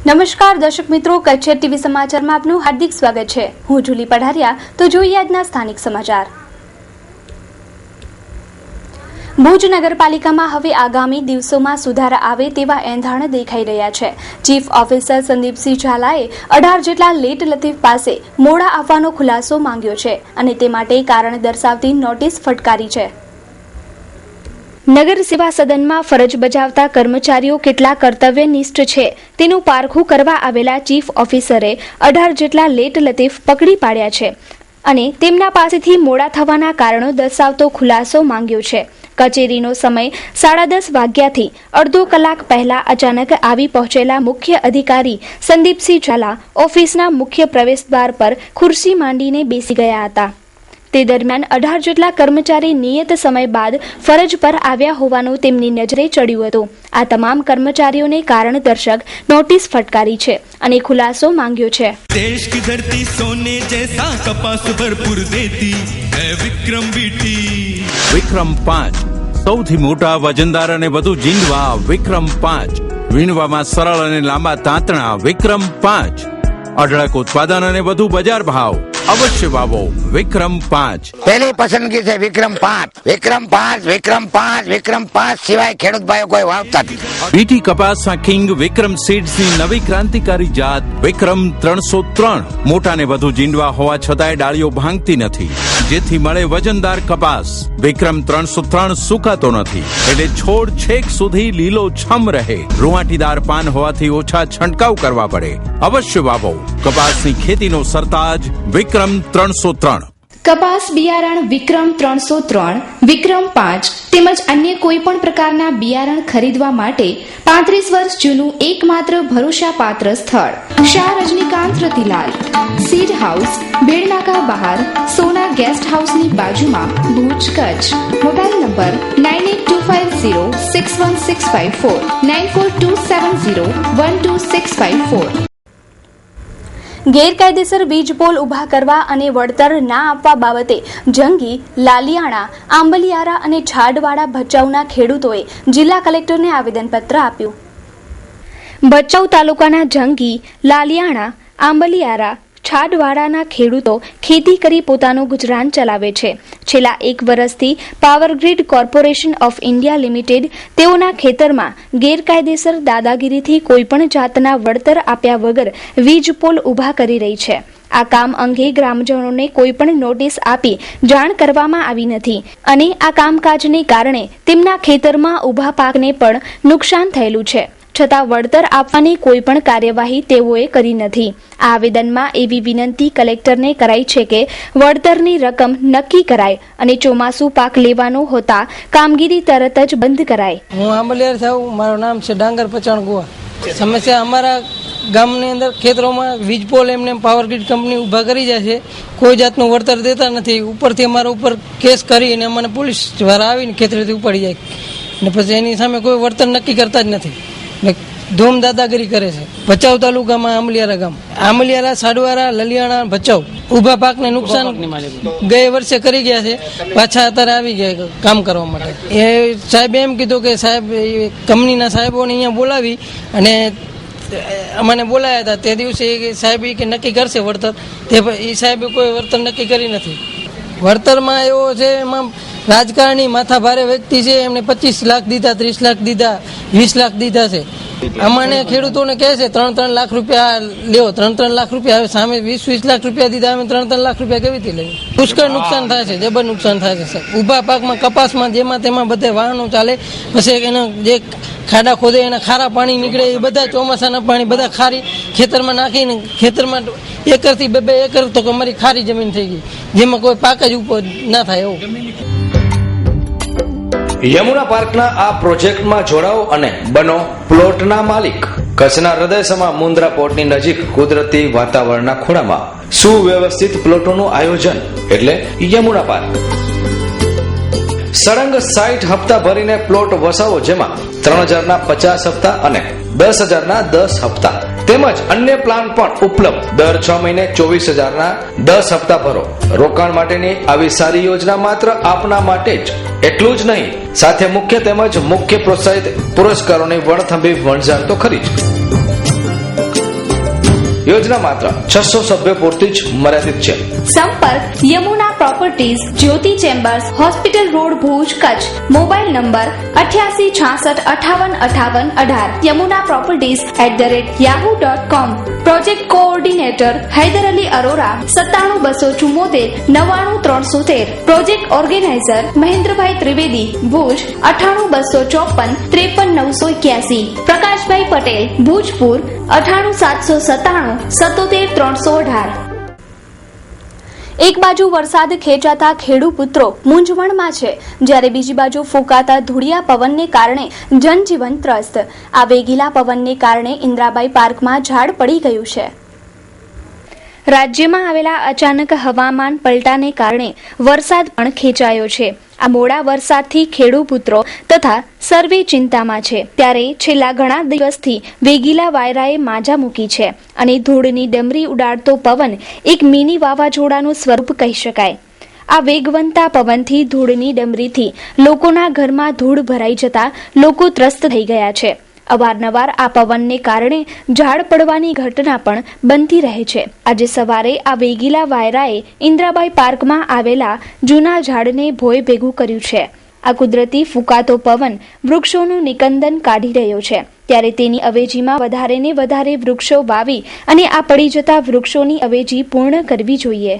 નમસ્કાર દર્શક મિત્રો, કચ્છ ટીવી સમાચારમાં આપનું હાર્દિક સ્વાગત છે। હું જુલી પઢારિયા। તો જોઈએ આજના સ્થાનિક સમાચાર। ભુજ નગરપાલિકામાં હવે આગામી દિવસોમાં સુધારા આવે તેવા એંધાણ દેખાઈ રહ્યા છે। ચીફ ઓફિસર સંદીપસિંહ ઝાલાએ 18 જેટલા લેટ લતીફ પાસે મોડા આવવાનો ખુલાસો માંગ્યો છે અને તે માટે કારણ દર્શાવતી નોટિસ ફટકારી છે। નગર સેવા સદનમાં ફરજ બજાવતા કર્મચારીઓ કેટલા કર્તવ્યનિષ્ઠ છે તેનું પારખું કરવા આવેલા ચીફ ઓફિસરે 18 જેટલા લેટ લતીફ પકડી પાડ્યા છે અને તેમના પાસેથી મોડા થવાના કારણો દર્શાવતો ખુલાસો માંગ્યો છે। કચેરીનો સમય 10:30 વાગ્યાથી અડધો કલાક પહેલા અચાનક આવી પહોંચેલા મુખ્ય અધિકારી સંદીપસિંહ ઝાલા ઓફિસના મુખ્ય પ્રવેશદ્વાર પર ખુરશી માંડીને બેસી ગયા હતા। તે દરમિયાન 18 જેટલા કર્મચારી નિયત સમય બાદ ફરજ પર આવ્યા હોવાનું તેમની નજરે ચડ્યું હતું। આ તમામ કર્મચારીઓને કારણ દર્શક નોટિસ ફટકારી છે અને ખુલાસો માંગ્યો છે। देश की धरती सोने जैसा कपास भरपूर देती है विक्रम बीटी। વિક્રમ 5 સૌથી મોટા વજનદાર અને વધુ જીંડવા વિક્રમ 5 વીણવામાં સરળ અને લાંબા તાંતણા વિક્રમ 5 અઢળક ઉત્પાદન અને વધુ બજાર ભાવ અવશ્ય વાવો વિક્રમ 5। પહેલી પસંદગી છે વિક્રમ 5। વિક્રમ 5 વિક્રમ 5 વિક્રમ 5 સિવાય ખેડૂત ભાઈઓ કોઈ વાવતા નથી। બીટી કપાસના કિંગ વિક્રમ સીડ્સની નવી ક્રાંતિકારી જાત વિક્રમ 303 મોટા ને વધુ જીંડવા હોવા છતાંય ડાળીઓ ભાંગતી નથી, જેથી મળે વજનદાર કપાસ। વિક્રમ 303 સુકાતો નથી એટલે છોડ છેક સુધી લીલો છમ રહે। રૂવાટીદાર પાન હોવાથી ઓછા છંટકાવ કરવા પડે। અવશ્ય વાવો કપાસની ખેતીનો સરતાજ વિક્રમ 303। કપાસ બિયારણ વિક્રમ 303, વિક્રમ 5 તેમજ અન્ય કોઈ પણ પ્રકારના બિયારણ ખરીદવા માટે 35 વર્ષ જૂનું એકમાત્ર ભરોસાપાત્ર સ્થળ શાહ રજનીકાંત રતિલાલ સીડ હાઉસ, બેડનાકા બહાર, સોના ગેસ્ટ હાઉસની બાજુમાં, ભુજ, કચ્છ। Mobile number 9825061654 9427012654। ગેરકાયદેસર વીજ પોલ ઉભા કરવા અને વળતર ના આપવા બાબતે જંગી, લાલિયાણા, આંબલિયારા અને છાડવાડા ભચાઉના ખેડૂતોએ જિલ્લા કલેક્ટરને આવેદનપત્ર આપ્યું। ભચાઉ તાલુકાના જંગી, લાલિયાણા, આંબલિયારા, છાડવાડાના ખેડૂતો ખેતી કરી પોતાનું ગુજરાન ચલાવે છે। છેલ્લા 1 વર્ષથી Power Grid corporation of India limited તેઓના ખેતરમાં ગેરકાયદેસર દાદાગીરીથી કોઈપણ જાતના વળતર આપ્યા વગર વીજ પોલ ઉભા કરી રહી છે। આ કામ અંગે ગ્રામજનોને કોઈપણ નોટિસ આપી જાણ કરવામાં આવી નથી અને આ કામકાજને કારણે તેમના ખેતરમાં ઊભા પાકને પણ નુકસાન થયેલું છે, છતાં વળતર આપવાની કોઈ પણ કાર્યવાહી તેઓએ કરી નથી। આ આવેદનમાં એવી વિનંતી કલેક્ટરને કરાઈ છે કે વળતરની રકમ નક્કી કરાય અને ચોમાસુ પાક લેવાનો હોતા કામગીરી તરત જ બંધ કરાય। હું આંબલિયાર છું, મારું નામ છે ડાંગર પચાણ ગુવા। સમસ્યા અમારા ગામની અંદર ખેતરોમાં વીજ પોલ એમને પાવરગ્રીડ કંપની ઊભા કરી જાય છે, કોઈ જાતનું વળતર દેતા નથી। ઉપરથી અમારા ઉપર કેસ કરીને અમને પોલીસ વાળા આવીને ખેતરેથી ઉપાડી જાય ને પછી એની સામે કોઈ વળતર નક્કી કરતા જ નથી, ધૂમ દાદાગીરી કરે છે। ભચાઉ તાલુકામાં આંબલિયારા ગામ, આંબલિયારા, છાડવારા, લલિયાણા, ભચાઉ ઊભા પાકને નુકસાન ગયા વર્ષે કરી ગયા છે, પાછા અત્યારે આવી ગયા કામ કરવા માટે। એ સાહેબે એમ કીધું કે સાહેબ કંપનીના સાહેબોને અહીંયા બોલાવી અને અમને બોલાયા હતા। તે દિવસે સાહેબ કે નક્કી કરશે વળતર, તે એ સાહેબે કોઈ વળતર નક્કી કરી નથી। વળતરમાં એવો છે, એમાં રાજકારણી માથા ભારે વ્યક્તિ છે, એમને 25 લાખ દીધા, 30 લાખ દીધા, 20 લાખ દીધા છે। અમને ખેડૂતોને કહે છે 3-3 લાખ રૂપિયા લ્યો, 3-3 લાખ રૂપિયા, હવે સામે 20-20 લાખ રૂપિયા દીધા, અમે 3-3 લાખ રૂપિયા કેવી રીતે લઈએ? પુષ્કળ નુકસાન થાય છે, જબર નુકસાન થાય છે સાહેબ। ઊભા પાકમાં, કપાસમાં, જેમાં તેમાં બધે વાહનો ચાલે, પછી એના જે ખાડા ખોદે એના ખારા પાણી નીકળે, એ બધા ચોમાસાના પાણી બધા ખારી ખેતરમાં નાખીને ખેતરમાં 1 એકરથી 2 એકર તો અમારી ખારી જમીન થઈ ગઈ, જેમાં કોઈ પાક જ ઉપર ના થાય એવું। યમુના પાર્કના આ પ્રોજેક્ટમાં જોડાઓ અને બનો પ્લોટના માલિક। કચ્છના હૃદયસમા મુન્દ્રા પોર્ટની નજીક કુદરતી વાતાવરણના ખૂણામાં સુવ્યવસ્થિત પ્લોટોનું આયોજન એટલે યમુના પાર્ક। સળંગ 60 હપ્તા ભરીને પ્લોટ વસાવો, જેમાં 3000ના 50 હપ્તા અને 10000ના 10 હપ્તા તેમજ અન્ય પ્લાન પણ ઉપલબ્ધ। દર 6 મહિને 24000ના 10 હપ્તા ભરો। રોકાણ માટેની આવી સારી યોજના માત્ર આપના માટે જ, એટલું જ નહીં, સાથે મુખ્ય તેમજ મુખ્ય પ્રોત્સાહિત પુરસ્કારોની વણથંભી વણઝાર તો ખરી જ। યોજના માત્ર 600 સભ્યો પૂરતી જ મર્યાદિત છે. સંપર્ક Yamuna properties, Jyoti chambers, hospital road, Bhuj, Kutch. Mobile number 8866585818. Yamuna properties @yahoo.com. Project coordinator Haider Ali Arora 97 274 99 313. Project organizer Mahendrabhai Trivedi, Bhuj 98 254 53 981. Prakashbhai Patel, Bhujpur 98 797 77 318. એક બાજુ વરસાદ ખેંચાતા ખેડૂત પુત્રો મૂંઝવણમાં છે, જ્યારે બીજી બાજુ ફૂંકાતા ધૂળિયા પવનને કારણે જનજીવન ત્રસ્ત. આ વેગીલા પવનને કારણે ઇન્દ્રાબાઈ પાર્કમાં ઝાડ પડી ગયું છે. રાજ્યમાં આવેલા અચાનક હવામાન પલટાને કારણે વરસાદ પણ ખેંચાયો છે. આ મોડા વરસાદથી ખેડૂત પુત્રો તથા સર્વે ચિંતામાં છે. ત્યારે છેલ્લા ઘણા દિવસથી વેગીલા વાયરાએ માજા મૂકી છે અને ધૂળની ડમરી ઉડાડતો પવન એક મિની વાવાઝોડાનું સ્વરૂપ કહી શકાય. આ વેગવંતા પવનથી ધૂળની ડમરીથી લોકોના ઘરમાં ધૂળ ભરાઈ જતા લોકો ત્રસ્ત થઈ ગયા છે. અવારનવાર આ પવનને કારણે ઝાડ પડવાની ઘટના પણ બનતી રહે છે. આજે સવારે આ વેગીલા વાયરાએ ઇન્દ્રાબાઈ પાર્કમાં આવેલા જૂના ઝાડને ભોય ભેગું કર્યું છે. આ કુદરતી ફૂંકાતો પવન વૃક્ષોનું નિકંદન કાઢી રહ્યો છે, ત્યારે તેની અવેજીમાં વધારે ને વધારે વૃક્ષો વાવી અને આ પડી જતા વૃક્ષોની અવેજી પૂર્ણ કરવી જોઈએ.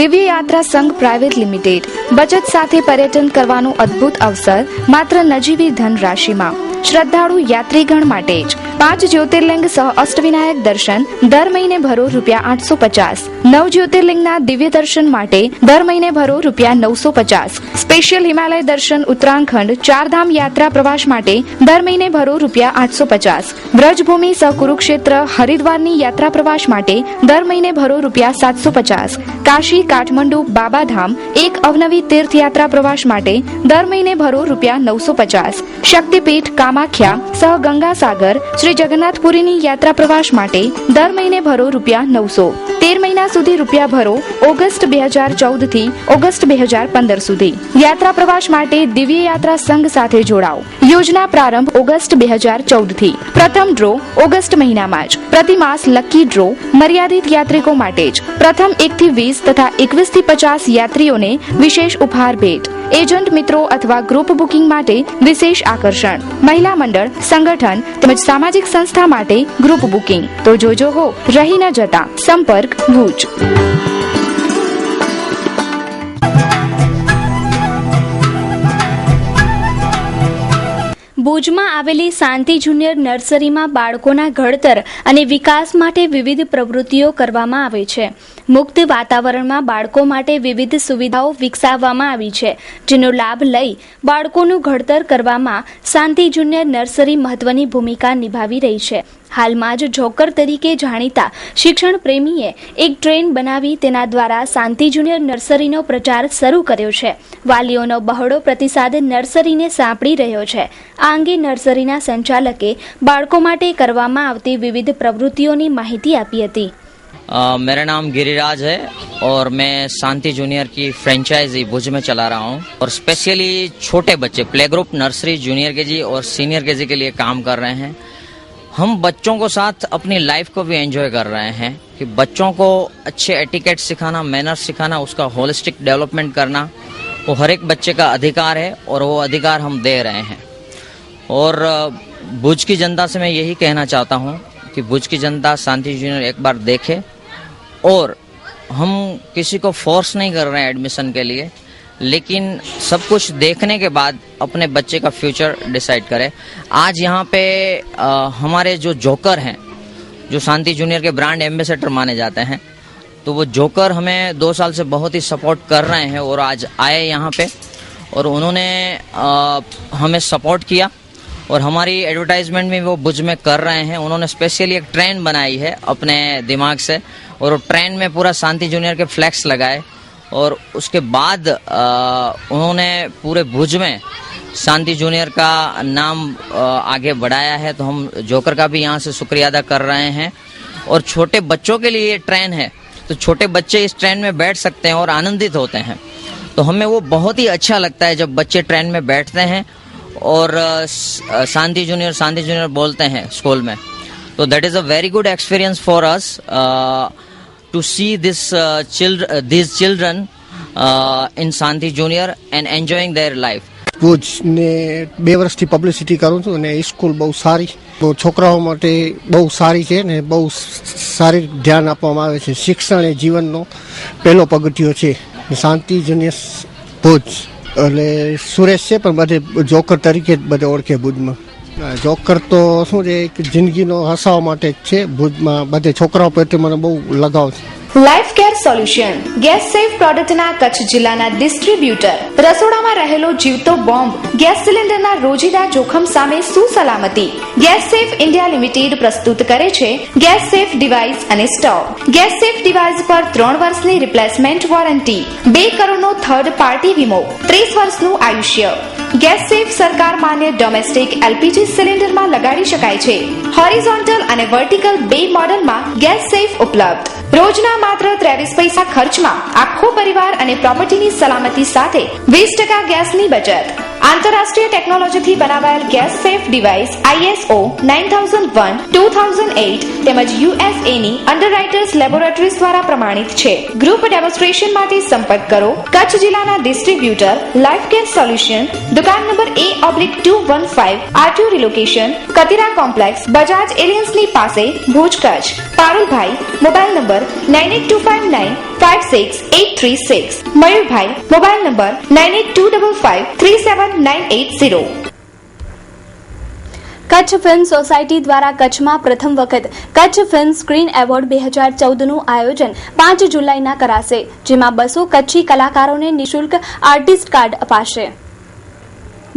દિવ્ય યાત્રા સંઘ પ્રાઇવેટ લિમિટેડ. બચત સાથે પર્યટન કરવાનો અદ્ભુત અવસર માત્ર નજીવી ધનરાશિમાં. શ્રદ્ધાળુ યાત્રીગણ માટે જ 5 જ્યોતિર્લિંગ સહ અષ્ટવિનાયક દર્શન દર મહિને ભરો ₹850. 9 જ્યોતિર્લિંગના દિવ્ય દર્શન માટે દર મહિને ભરો ₹950. સ્પેશિયલ હિમાલય દર્શન ઉત્તરાખંડ 4 ધામ યાત્રા પ્રવાસ માટે દર મહિને ભરો ₹850. વ્રજભૂમિ સહ કુરુક્ષેત્ર હરિદ્વારની યાત્રા પ્રવાસ માટે દર મહિને ભરો ₹750. કાશી કાઠમંડુ બાબાધામ એક અવનવી તીર્થયાત્રા પ્રવાસ માટે દર મહિને ભરો ₹950. શક્તિપીઠ કામાખ્યા સહ ગંગાસાગર શ્રી જગન્નાથપુરીની યાત્રા પ્રવાસ માટે દર મહિને ભરો ₹900. 13 મહિના સુધી રૂપિયા ભરો ઓગસ્ટ 2014 થી ઓગસ્ટ 2015 સુધી. યાત્રા પ્રવાસ માટે દિવ્ય યાત્રા સંઘ સાથે જોડાઓ. યોજના પ્રારંભ ઓગસ્ટ 2014 થી. પ્રથમ ડ્રો ઓગસ્ટ મહિનામાં જ. પ્રતિમાસ લકી ડ્રો મર્યાદિત યાત્રિકો માટે જ. પ્રથમ 1 થી 20 તથા 21 થી 50 યાત્રીઓને વિશેષ ઉપહાર ભેટ. એજન્ટ મિત્રો અથવા ગ્રુપ બુકિંગ માટે વિશેષ આકર્ષણ. મહિલા મંડળ, સંગઠન તેમજ સામાજિક સંસ્થા માટે ગ્રુપ બુકિંગ. તો જોજો હો, રહી ન જતા. સંપર્ક ભુજ. ભુજમાં આવેલી શાંતિ જુનિયર નર્સરીમાં બાળકોના ઘડતર અને વિકાસ માટે વિવિધ પ્રવૃત્તિઓ કરવામાં આવે છે. મુક્ત વાતાવરણમાં બાળકો માટે વિવિધ સુવિધાઓ વિકસાવવામાં આવી છે, જેનો લાભ લઈ બાળકોનું ઘડતર કરવામાં શાંતિ જુનિયર નર્સરી મહત્વની ભૂમિકા નિભાવી રહી છે. હાલમાં જ જોકર તરીકે જાણીતા શિક્ષણ પ્રેમીએ એક ટ્રેન બનાવી તેના દ્વારા શાંતિ જુનિયર નર્સરીનો પ્રચાર શરૂ કર્યો છે. વાલીઓનો બહોળો પ્રતિસાદ નર્સરીને સાંપડી રહ્યો છે. આ અંગે નર્સરીના સંચાલકે બાળકો માટે કરવામાં આવતી વિવિધ પ્રવૃત્તિઓની માહિતી આપી હતી. मेरा नाम गिरिराज है और मैं शांति जूनियर की फ्रेंचाइजी भुज में चला रहा हूँ और स्पेशली छोटे बच्चे play group nursery junior KG और सीनियर केजी के लिए काम कर रहे हैं. हम बच्चों को साथ अपनी लाइफ को भी एंजॉय कर रहे हैं कि बच्चों को अच्छे एटिकेट सिखाना, मैनर्स सिखाना, उसका होलिस्टिक डेवलपमेंट करना वो हर एक बच्चे का अधिकार है और वो अधिकार हम दे रहे हैं. और भुज की जनता से मैं यही कहना चाहता हूँ कि भुज की जनता शांति जूनियर एक बार देखे और हम किसी को फोर्स नहीं कर रहे हैं एडमिशन के लिए, लेकिन सब कुछ देखने के बाद अपने बच्चे का फ्यूचर डिसाइड करें. आज यहाँ पे हमारे जो जोकर हैं, जो शांति जूनियर के ब्रांड एम्बेसडर माने जाते हैं, तो वो जोकर हमें 2 साल से बहुत ही सपोर्ट कर रहे हैं और आज आए यहाँ पे और उन्होंने हमें सपोर्ट किया और हमारी एडवर्टाइजमेंट भी वो भुज में कर रहे हैं. उन्होंने स्पेशली एक ट्रेन बनाई है अपने दिमाग से और वो ट्रेन में पूरा शांति जूनियर के फ्लैक्स लगाए और उसके बाद उन्होंने पूरे भुज में शांति जूनियर का नाम आगे बढ़ाया है. तो हम जोकर का भी यहाँ से शुक्रिया अदा कर रहे हैं. और छोटे बच्चों के लिए ये ट्रेन है, तो छोटे बच्चे इस ट्रेन में बैठ सकते हैं और आनंदित होते हैं. तो हमें वो बहुत ही अच्छा लगता है जब बच्चे ट्रेन में बैठते हैं और शांति जूनियर बोलते हैं स्कूल में. So that is a very good experience for us to see these children in Santi Junior and enjoying their life. Bhuj ને 2 વર્ષથી પબ્લિસિટી કરું છું અને સ્કૂલ બહુ સારી, બહુ છોકરાઓ માટે બહુ સારી છે ને બહુ સારી ધ્યાન આપવામાં આવે છે. શિક્ષણ એ જીવનનો પહેલો પગથિયો છે. શાંતિ જુનિયર ભુજ એટલે સુરેશ છે પણ બધે જોકર તરીકે જ બધે ઓળખે ભુજમાં. જોકર તો શું છે કે જિંદગીનો હસાવવા માટે જ છે. ભુજમાં બધે છોકરાઓ પ્રત્યે મને બહુ લગાવ છે. Life care solution gas safe પ્રોડક્ટના કચ્છ જિલ્લાના ડિસ્ટ્રીબ્યુટર. રસોડામાં રહેલો જીવતો બોમ્બ, ગેસ સિલિન્ડરના રોજિંદા જોખમ સામે સુસલામતી. ગેસ સેફ ઇન્ડિયા લિમિટેડ પ્રસ્તુત કરે છે ગેસ સેફ ડિવાઇસ અને સ્ટોવ. ગેસ સેફ ડિવાઇસ પર 3 વર્ષની રિપ્લેસમેન્ટ વોરંટી, 2 કરોડનો થર્ડ પાર્ટી વીમો, 30 વર્ષનું આયુષ્ય. ગેસ સેફ સરકાર માન્ય ડોમેસ્ટિક એલપીજી સિલિન્ડરમાં લગાડી શકાય છે. હોરિઝોન્ટલ અને વર્ટિકલ 2 મોડલમાં ગેસ સેફ ઉપલબ્ધ. રોજના માત્ર 23 પૈસા ખર્ચમાં આખો પરિવાર અને પ્રોપર્ટીની સલામતી સાથે 20% ગેસની બચત. આંતરરાષ્ટ્રીય ટેકનોલોજીથી બનાવાયેલ ગેસ સેફ ડિવાઇસ ISO 9001:2008 તેમજ USA ની અંડરરાઇટર્સ લેબોરેટરીઝ દ્વારા પ્રમાણિત છે. ગ્રુપ ડેમોન્સ્ટ્રેશન માટે સંપર્ક કરો કચ્છ જિલ્લાના ડિસ્ટ્રીબ્યુટર લાઈફ કેર સોલ્યુશન, દુકાન number A/215, R2 relocation, Katira complex, Bajaj એલિયન્સની પાસે, Bhuj, Kutch. Parulbhai, mobile number 9825956836. Mayurbhai, mobile number 9825537980. Kutch film society દ્વારા કચ્છમાં પ્રથમ વખત કચ્છ ફિલ્મ સ્ક્રીન એવોર્ડ 2014નું આયોજન 5 જુલાઈના કરાશે, જેમાં 200 કચ્છી કલાકારોને નિઃશુલ્ક આર્ટિસ્ટ કાર્ડ અપાશે.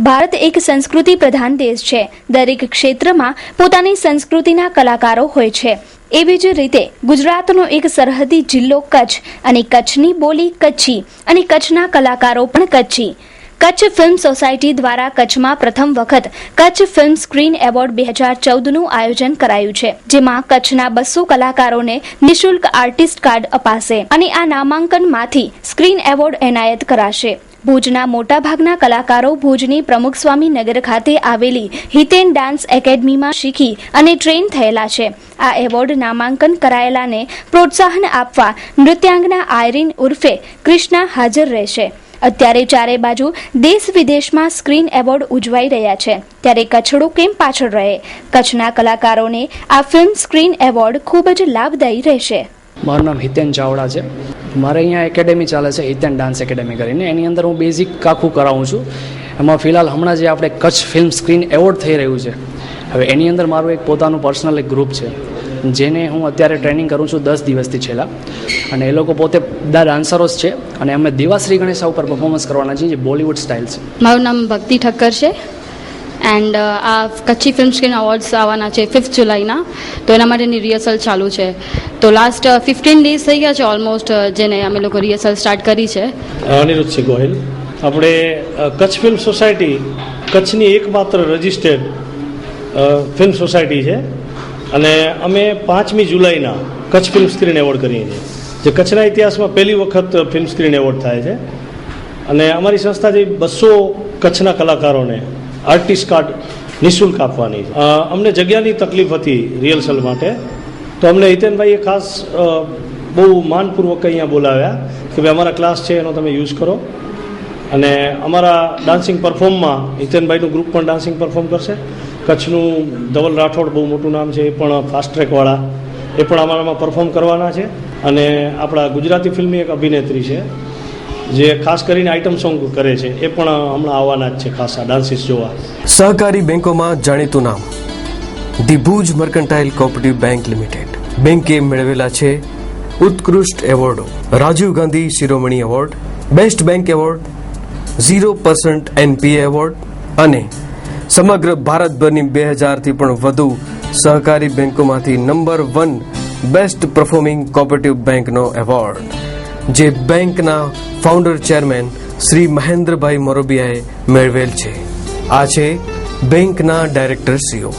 ભારત એક સંસ્કૃતિ પ્રધાન દેશ છે. દરેક ક્ષેત્રમાં પોતાની સંસ્કૃતિના કલાકારો હોય છે. એવી જ રીતે ગુજરાતનો એક સરહદી જિલ્લો કચ્છ અને કચ્છની બોલી કચ્છી અને કચ્છના કલાકારો પણ કચ્છી. કચ્છ ફિલ્મ સોસાયટી દ્વારા કચ્છમાં પ્રથમ વખત કચ્છ ફિલ્મ સ્ક્રીન એવોર્ડ 2014નું આયોજન કરાયું છે, જેમાં કચ્છના 200 કલાકારોને નિઃશુલ્ક આર્ટિસ્ટ કાર્ડ અપાશે અને આ નામાંકનમાંથી સ્ક્રીન એવોર્ડ એનાયત કરાશે. ભુજના મોટાભાગના કલાકારો ભુજની પ્રમુખસ્વામી નગર ખાતે આવેલી હિતેન ડાન્સ એકેડમીમાં શીખી અને ટ્રેન થયેલા છે. આ એવોર્ડ નામાંકન કરાયેલાને પ્રોત્સાહન આપવા નૃત્યાંગના આયરીન ઉર્ફે કૃષ્ણા હાજર રહેશે. અત્યારે ચારે બાજુ દેશ વિદેશમાં સ્ક્રીન એવોર્ડ ઉજવાઈ રહ્યા છે, ત્યારે કચ્છડો કેમ પાછળ રહે? કચ્છના કલાકારોને આ ફિલ્મ સ્ક્રીન એવોર્ડ ખૂબ જ લાભદાયી રહેશે. મારું નામ હિતેન ચાવડા છે. મારે અહીંયા એકેડેમી ચાલે છે, હિતેન ડાન્સ એકેડેમી કરીને. એની અંદર હું બેઝિક આખું કરાવું છું. એમાં ફિલહાલ હમણાં જે આપણે કચ્છ ફિલ્મ સ્ક્રીન એવોર્ડ થઈ રહ્યું છે, હવે એની અંદર મારું એક પોતાનું પર્સનલ એક ગ્રુપ છે, જેને હું અત્યારે ટ્રેનિંગ કરું છું 10 દિવસથી છેલ્લા. અને એ લોકો પોતે બધા ડાન્સરો જ છે અને અમે દિવાશ્રી ગણેશા ઉપર પરફોર્મન્સ કરવાના છીએ, જે બોલિવૂડ સ્ટાઇલ છે. મારું નામ ભક્તિ ઠક્કર છે એન્ડ આ કચ્છી ફિલ્મ સ્ક્રીન એવોર્ડ્સ આવવાના છે 5 જુલાઈના, તો એના માટેની રિહર્સલ ચાલુ છે. તો લાસ્ટ 15 ડેઝ થઈ ગયા છે ઓલમોસ્ટ, જેને અમે લોકો રિહર્સલ સ્ટાર્ટ કરી છે. અનિરુદ્ધસિંહ ગોહિલ. આપણે કચ્છ ફિલ્મ સોસાયટી કચ્છની એકમાત્ર રજિસ્ટર્ડ ફિલ્મ સોસાયટી છે અને અમે 5મી જુલાઈના કચ્છ ફિલ્મ સ્ક્રીન એવોર્ડ કરીએ છીએ, જે કચ્છના ઇતિહાસમાં પહેલી વખત ફિલ્મ સ્ક્રીન એવોર્ડ થાય છે. અને અમારી સંસ્થા જે 200 કચ્છના કલાકારોને આર્ટિસ્ટ કાર્ડ નિઃશુલ્ક આપવાની છે. અમને જગ્યાની તકલીફ હતી રિહર્સલ માટે, તો અમને હિતેનભાઈએ ખાસ બહુ માનપૂર્વક અહીંયા બોલાવ્યા કે ભાઈ અમારા ક્લાસ છે એનો તમે યુઝ કરો. અને અમારા ડાન્સિંગ પરફોર્મમાં હિતેનભાઈનું ગ્રુપ પણ ડાન્સિંગ પરફોર્મ કરશે. કચ્છનું ધવલ રાઠોડ બહુ મોટું નામ છે, એ પણ ફાસ્ટ ટ્રેકવાળા, એ પણ અમારામાં પરફોર્મ કરવાના છે. અને આપણા ગુજરાતી ફિલ્મની એક અભિનેત્રી છે જે ખાસ કરીને આઇટમ સોંગ કરે છે, એ પણ હમણાં આવવાના જ છે ખાસ આ ડાન્સીસ જોવા. સહકારી બેંકોમાં જાણીતું નામ the Bhuj mercantile cooperative bank limited. બેંકે મેળવેલા છે ઉત્કૃષ્ટ એવોર્ડો: Rajiv Gandhi Shiromani award, best bank award, 0% NPA award અને સમગ્ર ભારતભરની 2000થી પણ વધુ સહકારી બેંકોમાંથી નંબર 1 બેસ્ટ પરફોર્મિંગ કોઓપરેટિવ બેંકનો એવોર્ડ, જે બેંકના ફાઉન્ડર ચેરમેન શ્રી મહેન્દ્રભાઈ મોરબિયાએ મેળવેલ છે. આ છે બેંકના ડાયરેક્ટરશ્રીઓ.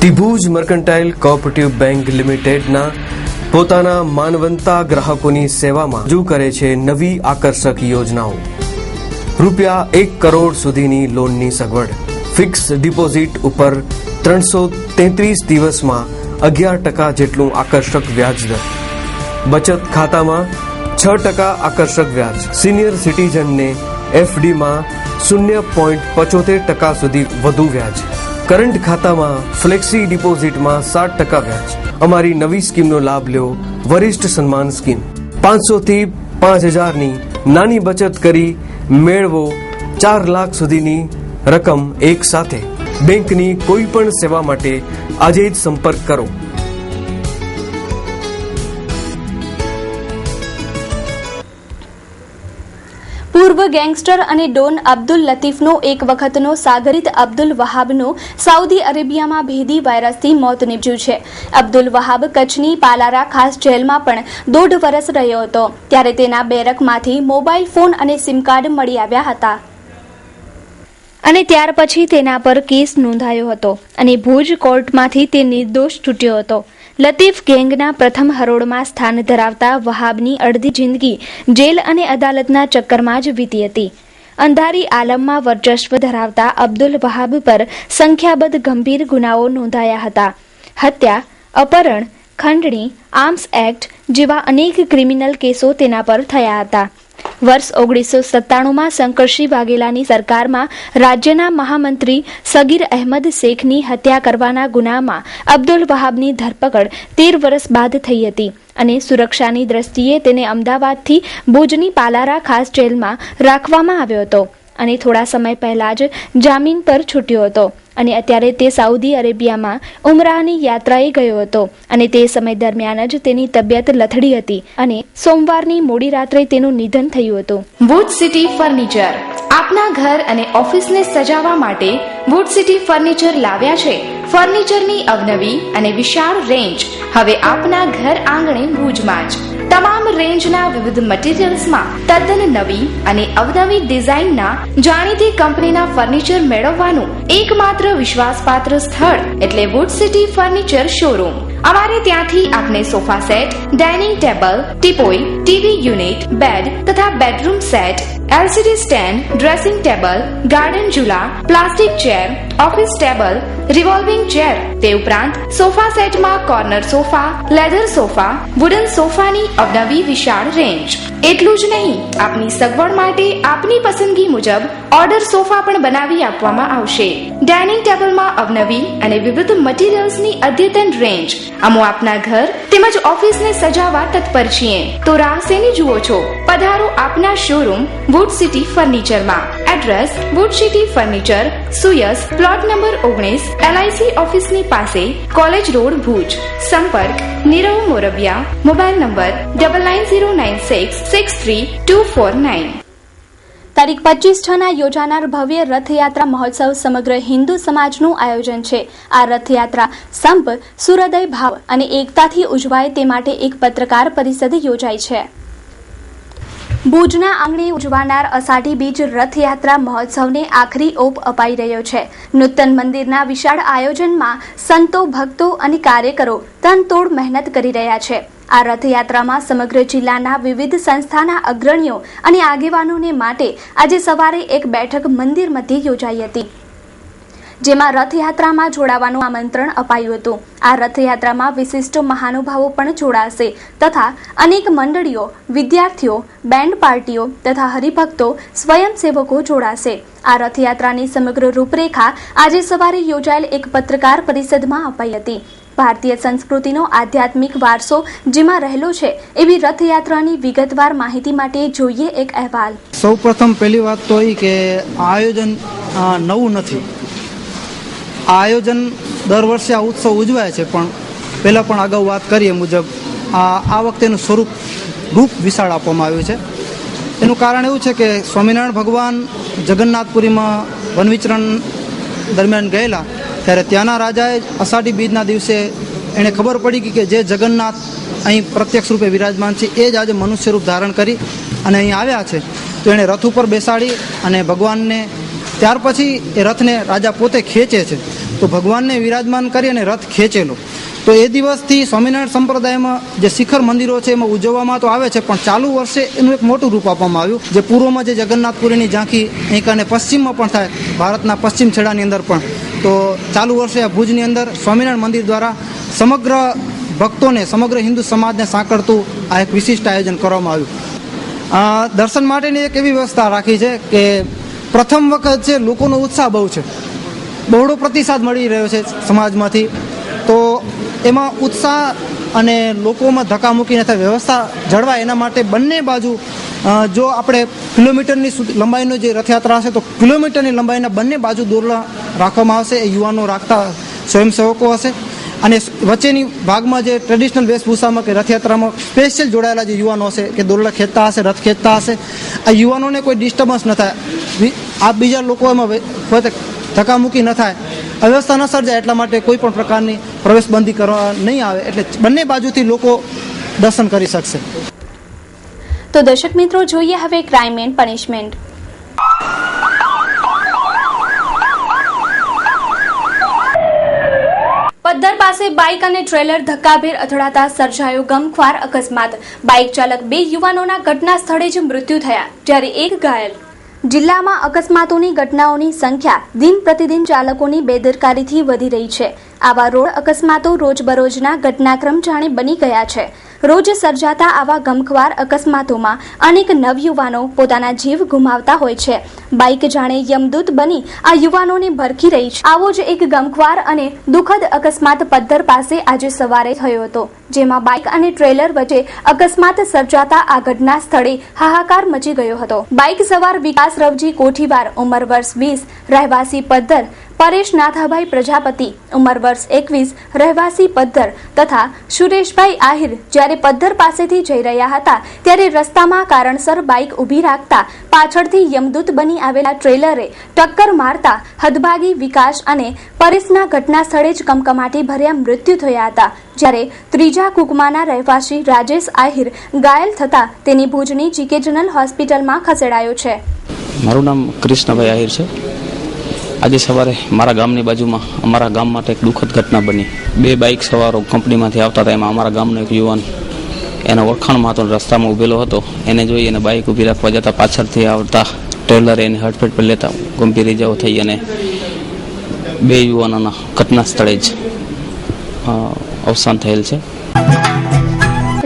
The Bhuj mercantile cooperative bank લિમિટેડના પોતાના માનવંતા ગ્રાહકોની સેવામાં રજૂ કરે છે નવી આકર્ષક યોજનાઓ. ₹1 કરોડ સુધીની લોનની સગવડ, ફિક્સ ડિપોઝિટ ઉપર 333 દિવસમાં 11% જેટલું આકર્ષક વ્યાજ દર. બચત ખાતામાં 6% આકર્ષક વ્યાજ. સિનિયર સિટીઝનને એફડીમાં 0.75% સુધી વધુ વ્યાજ. કરંટ ખાતામાં ફ્લેક્સી ડિપોઝિટમાં 7% વ્યાજ. અમારી નવી સ્કીમનો લાભ લ્યો. વરિષ્ઠ સન્માન સ્કીમ. 500 થી 5000 ની નાની બચત કરી મેળવો 4 લાખ સુધીની રકમ એક સાથે. બેંકની કોઈ પણ સેવા માટે આજે જ સંપર્ક કરો. પૂર્વ ગેંગસ્ટર અને ડોન અબ્દુલ લતીફનો એક વખતનો સાગરીત અબ્દુલ વહાબનું સાઉદી અરેબિયામાં ભેદી વાયરસથી મોત નીપજ્યું છે. અબ્દુલ વહાબ કચ્છની પાલારા ખાસ જેલમાં પણ 1.5 વર્ષ રહ્યો હતો, ત્યારે તેના બેરકમાંથી મોબાઈલ ફોન અને સિમ કાર્ડ મળી આવ્યા હતા અને ત્યાર પછી તેના પર કેસ નોંધાયો હતો અને ભુજ કોર્ટમાંથી તે નિર્દોષ છૂટ્યો હતો. લતીફ ગેંગના પ્રથમ હરોળમાં સ્થાન ધરાવતા વહાબની અડધી જિંદગી જેલ અને અદાલતના ચક્કરમાં જ વીતી હતી. અંધારી આલમમાં વર્ચસ્વ ધરાવતા અબ્દુલ વહાબ પર સંખ્યાબંધ ગંભીર ગુનાઓ નોંધાયા હતા. હત્યા, અપહરણ, ખંડણી, આર્મ્સ એક્ટ જેવા અનેક ક્રિમિનલ કેસો તેના પર થયા હતા. વર્ષ 1997માં શંકરસિંહ વાઘેલાની સરકારમાં રાજ્યના મહામંત્રી સગીર અહેમદ શેખની હત્યા કરવાના ગુનામાં અબ્દુલ વહાબની ધરપકડ 13 વર્ષ બાદ થઈ હતી અને સુરક્ષાની દ્રષ્ટિએ તેને અમદાવાદથી ભુજની પાલારા ખાસ જેલમાં રાખવામાં આવ્યો હતો અને થોડા સમય પહેલા જ જામીન પર છૂટ્યો હતો અને અત્યારે તે સાઉદી અરેબિયામાં ઉમરાહની યાત્રાએ ગયો હતો અને તે સમય દરમિયાન જ તેની તબિયત લથડી હતી અને સોમવારની મોડી રાત્રે તેનું નિધન થયું હતું. વુડ સિટી ફર્નિચર આપના ઘર અને ઓફિસને સજાવવા માટે વુડ સિટી ફર્નિચર લાવ્યા છે ફર્નિચરની અવનવી અને વિશાળ રેન્જ. હવે આપના ઘર આંગણે ભુજમાં જ તમામ રેન્જના વિવિધ મટીરીયલ્સમાં તદ્દન નવી અને અવનવી ડિઝાઇનના જાણીતી કંપનીના ફર્નિચર મેળવવાનું એકમાત્ર વિશ્વાસપાત્ર સ્થળ એટલે વુડ સિટી ફર્નિચર શોરૂમ. અમારે ત્યાંથી આપને sofa set, dining table, teapoy, TV unit, bed તથા bedroom set, LCD stand, dressing table, garden ઝૂલા, plastic chair, office table, revolving chair, તે ઉપરાંત સોફા સેટમાં corner sofa, leather sofa, wooden સોફાની અવનવી વિશાળ રેન્જ. એટલું જ નહીં, આપની સગવડ માટે આપની પસંદગી મુજબ ઓર્ડર સોફા પણ બનાવી આપવામાં આવશે. ડાઇનિંગ ટેબલમાં અવનવી અને વિવિધ મટીરીયલ્સની અદ્યતન રેન્જ. અમો આપના ઘર તેમજ ઓફિસને સજાવવા તત્પર છીએ. તો રાહ શેની જુઓ છો? પધારો આપના શોરૂમ વુડ સિટી ફર્નિચરમાં. એડ્રેસ વુડ સિટી ફર્નિચર, સુયસ, પ્લોટ નંબર 19, LIC ઓફિસની પાસે, કોલેજ રોડ, ભુજ. સંપર્ક નીરવ મોરબિયા. Mobile number 9909663249. તારીખ 25/6 યોજાનાર ભવ્ય રથયાત્રા મહોત્સવ સમગ્ર હિન્દુ સમાજનું આયોજન છે. આ રથયાત્રા સંપ, સૂર્યોદય ભાવ અને એકતાથી ઉજવાય તે માટે એક પત્રકાર પરિષદ યોજાઈ છે. ભુજના આંગણે ઉજવાનાર અષાઢી બીજ રથયાત્રા મહોત્સવને આખરી ઓપ અપાઈ રહ્યો છે. નૂતન મંદિરના વિશાળ આયોજનમાં સંતો, ભક્તો અને કાર્યકરો તનતોડ મહેનત કરી રહ્યા છે. આ રથયાત્રામાં સમગ્ર જિલ્લાના વિવિધ સંસ્થાના અગ્રણીઓ અને આગેવાનોને માટે આજે સવારે એક બેઠક મંદિર મધ્યે યોજાઈ હતી, જેમાં રથયાત્રામાં જોડાવાનું આમંત્રણ અપાયું હતું. આ રથયાત્રામાં વિશિષ્ટ મહાનુભાવો પણ જોડાશે તથા અનેક મંડળીઓ, વિદ્યાર્થીઓ, બેન્ડ પાર્ટીઓ તથા હરિભક્તો, સ્વયંસેવકો જોડાશે. આ રથયાત્રાની સમગ્ર રૂપરેખા આજે સવારે યોજાયેલ એક પત્રકાર પરિષદમાં અપાઈ હતી. ભારતીય સંસ્કૃતિનો આધ્યાત્મિક વારસો જેમાં રહેલો છે એવી રથયાત્રાની વિગતવાર માહિતી માટે જોઈએ એક અહેવાલ. સૌપ્રથમ પહેલી વાત તો એ કે આયોજન નવું નથી. આ આયોજન દર વર્ષે આ ઉત્સવ ઉજવાય છે, પણ પહેલાં પણ અગાઉ વાત કરીએ મુજબ આ વખતેનું રૂપ વિશાળ આપવામાં આવ્યું છે. એનું કારણ એવું છે કે સ્વામિનારાયણ ભગવાન જગન્નાથપુરીમાં વનવિચરણ દરમિયાન ગયેલા ત્યારે ત્યાંના રાજાએ અષાઢી બીજના દિવસે એણે ખબર પડી કે જે જગન્નાથ અહીં પ્રત્યક્ષ રૂપે વિરાજમાન છે એ જ આજે મનુષ્ય રૂપ ધારણ કરી અને અહીં આવ્યા છે. તો એણે રથ ઉપર બેસાડી અને ભગવાનને, ત્યાર પછી એ રથને રાજા પોતે ખેંચે છે. તો ભગવાનને વિરાજમાન કરી અને રથ ખેંચેલો. તો એ દિવસથી સ્વામિનારાયણ સંપ્રદાયમાં જે શિખર મંદિરો છે એમાં ઉજવવામાં તો આવે છે, પણ ચાલુ વર્ષે એનું એક મોટું રૂપ આપવામાં આવ્યું. જે પૂર્વમાં જે જગન્નાથપુરીની ઝાંખી અહીં અને પશ્ચિમમાં પણ થાય, ભારતના પશ્ચિમ છેડાની અંદર પણ, તો ચાલુ વર્ષે આ ભુજની અંદર સ્વામિનારાયણ મંદિર દ્વારા સમગ્ર ભક્તોને, સમગ્ર હિન્દુ સમાજને સાંકળતું આ એક વિશિષ્ટ આયોજન કરવામાં આવ્યું. દર્શન માટેની એક એવી વ્યવસ્થા રાખી છે કે પ્રથમ વખત છે લોકોનો ઉત્સાહ બહુ છે, બહોળો પ્રતિસાદ મળી રહ્યો છે સમાજમાંથી. તો એમાં ઉત્સાહ અને લોકોમાં ધક્કામુક્કી ન થાય, વ્યવસ્થા જળવાય એના માટે બંને બાજુ જો આપણે કિલોમીટરની લંબાઈનો જે રથયાત્રા હશે તો કિલોમીટરની લંબાઈના બંને બાજુ દોરડા રાખવામાં આવશે. એ યુવાનો રાખતા સ્વયંસેવકો હશે. અને વચ્ચેની ભાગમાં જે ટ્રેડિશનલ વેશભૂષામાં કે રથયાત્રામાં સ્પેશિયલ જોડાયેલા જે યુવાનો હશે કે દોરડા ખેંચતા હશે, રથ ખેંચતા હશે, આ યુવાનોને કોઈ ડિસ્ટર્બન્સ ન થાય, આ બીજા લોકો એમાં ધક્કામુક્કી ન થાય, અવ્યવસ્થા ન સર્જાય, એટલા માટે કોઈ પણ પ્રકારની પ્રવેશબંધી કરવા નહીં આવે, એટલે બંને બાજુથી લોકો દર્શન કરી શકશે. તો દર્શક મિત્રો, જોઈએ હવે ક્રાઇમ એન્ડ પનિશમેન્ટ. પદ્ધર પાસે બાઇક અને ટ્રેલર ધક્કાભેર અથડાતા સર્જાયો ગમખ્વાર અકસ્માત. બાઇક ચાલક 2 યુવાનોના ઘટના સ્થળે જ મૃત્યુ થયા, જ્યારે 1 ઘાયલ. જિલ્લામાં અકસ્માતોની ઘટનાઓની સંખ્યા દિન પ્રતિદિન ચાલકોની બેદરકારીથી વધી રહી છે. આવા રોડ અકસ્માતો રોજબરોજના ઘટનાક્રમ જાણે બની ગયા છે. રોજ સર્જાતા આવા ગમખ્વાર અકસ્માતોમાં અનેક નવયુવાનો પોતાના જીવ ગુમાવતા હોય છે. બાઇક જાણે યમદૂત બની આ યુવાનોને ભરખી રહી છે. આવો જ એક ગમખ્વાર અને દુઃખદ અકસ્માત પદ્ધર પાસે આજે સવારે થયો હતો, જેમાં બાઇક અને ટ્રેલર વચ્ચે અકસ્માત સર્જાતા આ ઘટના સ્થળે હાહાકાર મચી ગયો હતો. બાઇક સવાર વિકાસ રવજી કોઠીવાર, ઉંમર વર્ષ 20, રહેવાસી પદ્ધર, પરેશ નાથાભાઈ પ્રજાપતિ, ઉંમર વર્ષ 21, રહેવાસી પદ્ધર તથા સુરેશભાઈ આહિર જ્યારે પદ્ધર પાસેથી જઈ રહ્યા હતા ત્યારે રસ્તામાં કારણસર બાઇક ઊભી રાખતા પાછળથી યમદૂત બની આવેલા ટ્રેલરે ટક્કર મારતા હદભાગી વિકાસ અને પરેશના ઘટના સ્થળે જ કમકમાટી ભર્યા મૃત્યુ થયા હતા, જ્યારે ત્રીજા કુકમાના રહેવાસી રાજેશ આહિર ઘાયલ થતા તેની ભુજની જીકે જનરલ હોસ્પિટલમાં ખસેડાયો છે. મારું નામ કૃષ્ણભાઈ આહિર છે. આજે સવારે મારા ગામની બાજુમાં અમારા ગામ માટે એક દુઃખદ ઘટના બની. 2 બાઇક સવારો કંપનીમાંથી આવતા હતા, એમાં અમારા ગામનો એક યુવાન એના ઓળખાણમાં હતો, રસ્તામાં ઊભેલો હતો. એને જોઈ અને બાઇક ઊભી રાખવા જતા પાછળથી આવતા ટ્રેલરે એને હડફેટ પર લેતા ગંભીર ઇજાઓ થઈ અને 2 યુવાનોના ઘટના સ્થળે જ અવસાન થયેલ છે.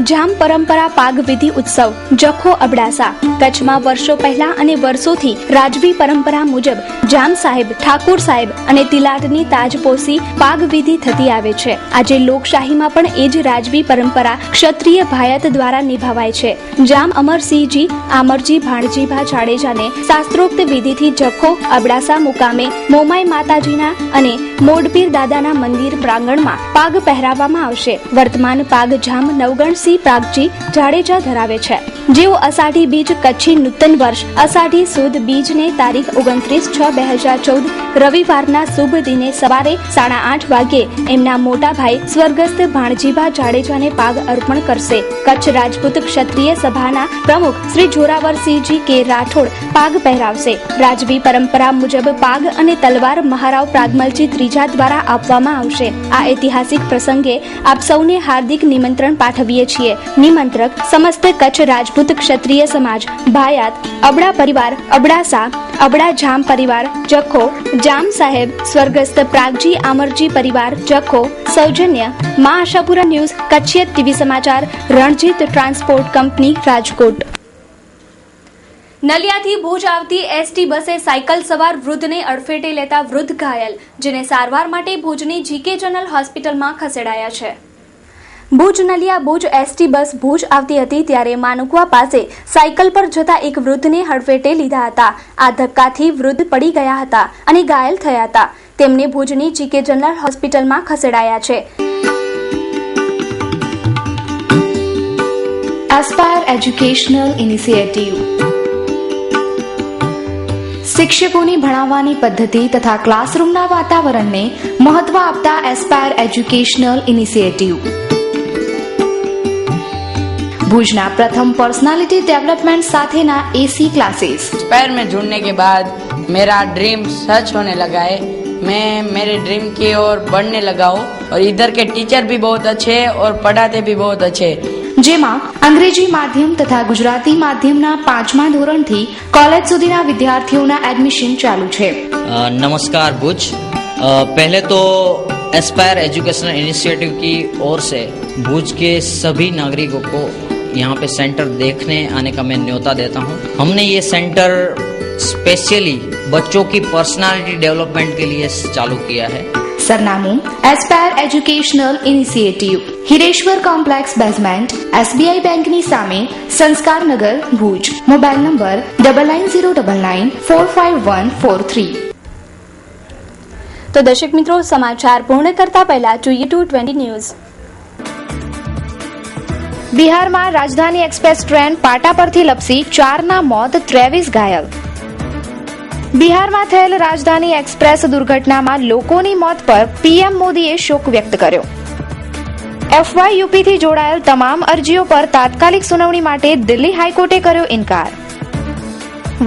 જામ પરંપરા પાગ વિધિ ઉત્સવ જખો અબડાસા. કચ્છમાં વર્ષો પહેલા અને વર્ષોથી રાજવી પરંપરા મુજબ જામ સાહેબ, ઠાકોર સાહેબ અને તિલાટની તાજપોશી પાગ વિધિ થતી આવે છે. આજે લોકશાહીમાં પણ એ જ રાજવી પરંપરા ક્ષત્રિય ભાયત દ્વારા નિભાવાય છે. જામ અમરસિંહજી આમરજી ભાણજીભા જાડેજાને શાસ્ત્રોક્ત વિધિથી જખો અબડાસા મુકામે મોમાઈ માતાજીના અને મોડપીર દાદાના મંદિર પ્રાંગણમાં પાગ પહેરાવવામાં આવશે. વર્તમાન પાગ જામ નવગણસિંહ પ્રાગજી જાડેજા ધરાવે છે, જેઓ અષાઢી બીજ કચ્છી નૂતન વર્ષ અષાઢી સુદ બીજને તારીખ 29/6/2014 રવિવારના શુભ દિને સવારે 8:30 વાગ્યે એમના મોટા ભાઈ સ્વર્ગસ્થ ભાણજીભા જાડેજાને પાગ અર્પણ કરશે. કચ્છ રાજપૂત ક્ષત્રિય સભાના પ્રમુખ શ્રી જોરાવરસિંહજી કે રાઠોડ પાગ પહેરાવશે. રાજવી પરંપરા મુજબ પાગ અને તલવાર મહારાવ પ્રાગમલજી ત્રીજા દ્વારા આપવામાં આવશે. આ ઐતિહાસિક પ્રસંગે આપ સૌને હાર્દિક નિમંત્રણ પાઠવીએ છીએ. નિમંત્રક સમસ્ત કચ્છ રાજપૂત ક્ષત્રિય સમાજ, ભાયાત, અબડા પરિવાર, અબડાસા, અબડા જામ પરિવાર, જખો, જામ સાહેબ, સ્વર્ગસ્થ પ્રાગજી આમરજી પરિવાર, જખો. સૌજન્ય મા આશાપુરા ન્યૂઝ, કચ્છિયત ટીવી સમાચાર, રણજીત ટ્રાન્સપોર્ટ કંપની, રાજકોટ. નલિયાથી ભુજ આવતી એસટી બસે સાયકલ સવાર વૃદ્ધને અડફેટે લેતા વૃદ્ધ ઘાયલ, જેને સારવાર માટે ભુજની જીકે જનરલ હોસ્પિટલમાં ખસેડાયા છે. ભુજ નલિયા ભુજ એસટી બસ ભુજ આવતી હતી ત્યારે માનુકવા પાસે સાયકલ પર જતા એક વૃદ્ધને હડફેટે લીધા હતા. આ ધક્કાથી વૃદ્ધ પડી ગયા હતા અને ઘાયલ થયા હતા. તેમને ભુજની જીકે જનરલ હોસ્પિટલમાં ખસેડાયા છે. Aspire educational initiative. શિક્ષકોની ભણાવવાની પદ્ધતિ તથા ક્લાસરૂમના વાતાવરણને મહત્વ આપતા એસ્પાયર એજ્યુકેશનલ ઇનિશિયેટિવ. भुजना प्रथम पर्सनालिटी डेवलपमेंट साथेना एसी क्लासेस। एस्पायर में जुड़ने के बाद मेरा ड्रीम सच होने लगा है। मैं मेरे ड्रीम की ओर बढ़ने लगा हूँ और इधर के टीचर भी बहुत अच्छे हैं और पढ़ाते भी बहुत अच्छे हैं। જેમાં અંગ્રેજી માધ્યમ તથા ગુજરાતી માધ્યમના 5મા ધોરણથી કોલેજ સુધીના વિદ્યાર્થીઓના એડમિશન ચાલુ છે। नमस्कार भुज। पहले तो एस्पायर एजुकेशनल इनिशिएटिव की ओर से भुज के सभी नागरिकों को यहाँ पे सेंटर देखने आने का मैं न्योता देता हूँ। हमने ये सेंटर स्पेशली बच्चों की पर्सनालिटी डेवलपमेंट के लिए चालू किया है। સરનામું Aspire educational initiative, Hireshwar complex basement, SBI બેંકની સામે, સંસ્કારનગર, ભુજ। Mobile number 9909945143। તો દર્શક મિત્રો, સમાચાર પૂર્ણ કરતા પહેલા જોઈએ 220 ન્યૂઝ। બિહારમાં રાજધાની એક્સપ્રેસ ટ્રેન પાટા પરથી લપસી 4ના મોત, 23 ઘાયલ। બિહારમાં થયેલ રાજધાની એક્સપ્રેસ દુર્ઘટનામાં લોકોની મોત પર પીએમ મોદીએ શોક વ્યક્ત કર્યો। FYUP થી જોડાયેલ તમામ અરજીઓ પર તાત્કાલિક સુનાવણી માટે દિલ્હી હાઈકોર્ટે કર્યો ઇનકાર।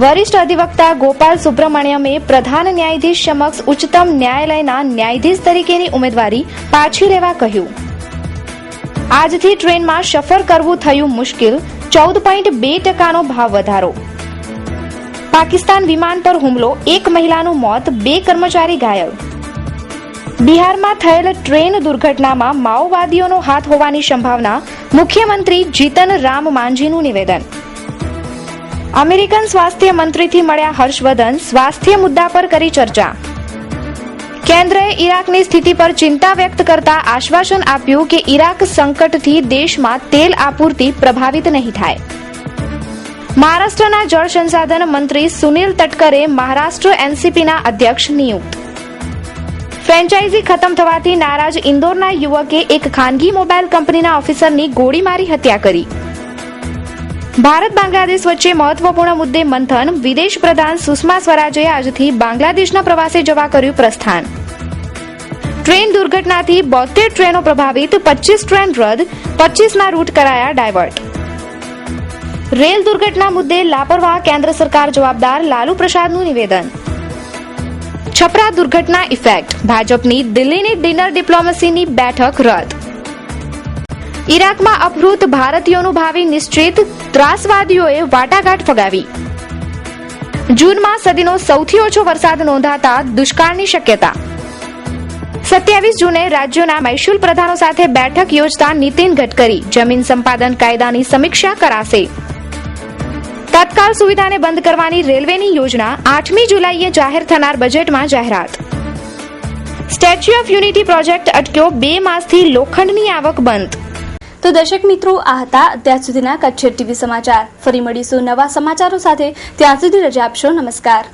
વરિષ્ઠ અધિવક્તા ગોપાલ સુબ્રમણ્યમે પ્રધાન ન્યાયાધીશ સમક્ષ ઉચ્ચતમ ન્યાયાલયના ન્યાયાધીશ તરીકેની ઉમેદવારી પાછી લેવા કહ્યું। આજથી ટ્રેનમાં સફર કરવું થયું મુશ્કેલ, 14.2%નો ભાવ વધારો। પાકિસ્તાન વિમાન પર હુમલો, 1 મહિલાનું મોત, 2 કર્મચારી ઘાયલ। બિહારમાં થયેલ ટ્રેન દુર્ઘટનામાં માઓવાદીઓનો હાથ હોવાની સંભાવના, મુખ્યમંત્રી જીતન રામ માંઝીનું નિવેદન। અમેરિકન સ્વાસ્થ્ય મંત્રીથી મળ્યા હર્ષવર્ધન, સ્વાસ્થ્ય મુદ્દા પર કરી ચર્ચા। કેન્દ્રએ ઇરાકની સ્થિતિ પર ચિંતા વ્યક્ત કરતા આશ્વાસન આપ્યું કે ઇરાક સંકટથી દેશમાં તેલ આપૂર્તિ પ્રભાવિત નહીં થાય। મહારાષ્ટ્રના જળ સંસાધન મંત્રી સુનિલ તટકરે મહારાષ્ટ્ર એનસીપીના અધ્યક્ષ નિયુક્ત। ફ્રેન્ચાઇઝી ખતમ થવાથી નારાજ ઇન્દોરના યુવકે એક ખાનગી મોબાઈલ કંપનીના ઓફિસરની ગોળી મારી હત્યા કરી। ભારત બાંગ્લાદેશ વચ્ચે મહત્વપૂર્ણ મુદ્દે મંથન, વિદેશ પ્રધાન સુષ્મા સ્વરાજે આજથી બાંગ્લાદેશના પ્રવાસે જવા કર્યું પ્રસ્થાન। ટ્રેન દુર્ઘટનાથી 72 ટ્રેનો પ્રભાવિત, 25 ટ્રેન રદ, 25ના રૂટ કરાયા ડાયવર્ટ। રેલ દુર્ઘટના મુદ્દે લાપરવાહ કેન્દ્ર સરકાર જવાબદાર, લાલુ પ્રસાદનું નિવેદન। છપરા દુર્ઘટના ઇફેક્ટ, ભાજપની દિલ્હીની ડિનર ડિપ્લોમસીની બેઠક રદ। ઇરાકમાં અપહૃત ભારતીયોનું ભાવિ નિશ્ચિત, ત્રાસવાદીઓએ વાટાઘાટ ફગાવી। જૂનમાં સદીનો સૌથી ઓછો વરસાદ નોંધાતા દુષ્કાળની શક્યતા। 27 જૂને રાજ્યોના મહેસૂલ પ્રધાનો સાથે બેઠક યોજતા નીતિન ગડકરી, જમીન સંપાદન કાયદાની સમીક્ષા કરાશે। તત્કાલ સુવિધાને બંધ કરવાની રેલવેની યોજના, 8મી જુલાઈએ જાહેર થનાર બજેટમાં જાહેરાત। સ્ટેચ્યુ ઓફ યુનિટી પ્રોજેક્ટ અટક્યો, 2 માસથી લોખંડની આવક બંધ। તો દર્શક મિત્રો, આ હતા અત્યાર સુધીના કચ્છ ટીવી સમાચાર। ફરી મળીશું નવા સમાચારો સાથે, ત્યાં સુધી રજા આપશો। નમસ્કાર।